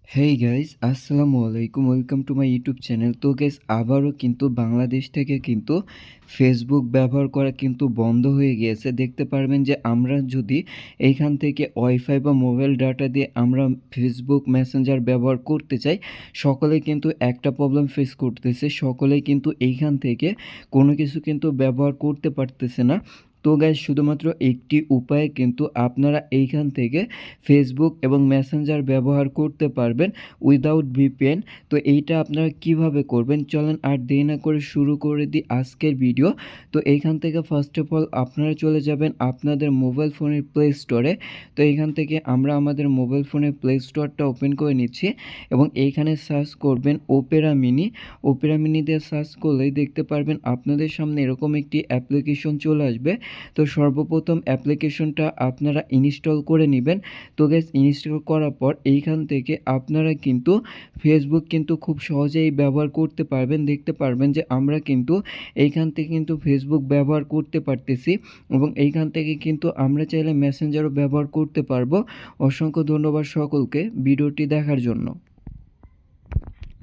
Hey guys, আসসালামু আলাইকুম। Welcome to my YouTube channel. তো গাইস, আবারও কিন্তু বাংলাদেশ থেকে কিন্তু ফেসবুক ব্যবহার করা কিন্তু বন্ধ হয়ে গিয়েছে। দেখতে পারবেন যে আমরা যদি এইখান থেকে ওয়াইফাই বা মোবাইল ডাটা দিয়ে আমরা ফেসবুক মেসেঞ্জার ব্যবহার করতে চাই, সকলেই কিন্তু একটা প্রবলেম ফেস করতেছে। সকলেই কিন্তু এইখান থেকে কোনো কিছু কিন্তু ব্যবহার করতে পারতেছে না। তো গাইস, শুধুমাত্র একটি উপায়ে কিন্তু আপনারা এইখান থেকে ফেসবুক এবং মেসেঞ্জার ব্যবহার করতে পারবেন উইদাউট ভিপিএন। তো এইটা আপনারা কিভাবে করবেন, চলেন আর দেরি না করে শুরু করে দিই আজকের ভিডিও। তো এইখান থেকে ফার্স্ট অফ অল আপনারা চলে যাবেন আপনাদের মোবাইল ফোনের প্লে স্টোরে। তো এইখান থেকে আমরা আমাদের মোবাইল ফোনের প্লে স্টোরটা ওপেন করে নিচ্ছি এবং এইখানে সার্চ করবেন ওপেরা মিনি। ওপেরা মিনি দিয়ে সার্চ করলেই দেখতে পারবেন আপনাদের সামনে এরকম একটি অ্যাপ্লিকেশন চলে আসবে। তো সর্বপ্রথম অ্যাপ্লিকেশনটা আপনারা ইনস্টল করে নেবেন। তো গাইস, ইনস্টল করার পর এইখান থেকে আপনারা কিন্তু ফেসবুক কিন্তু খুব সহজেই ব্যবহার করতে পারবেন। দেখতে পারবেন যে আমরা কিন্তু এইখান থেকে কিন্তু ফেসবুক ব্যবহার করতে পারতেছি এবং এইখান থেকে কিন্তু আমরা চাইলে মেসেঞ্জারও ব্যবহার করতে পারবো। অসংখ্য ধন্যবাদ সকলকে ভিডিওটি দেখার জন্য।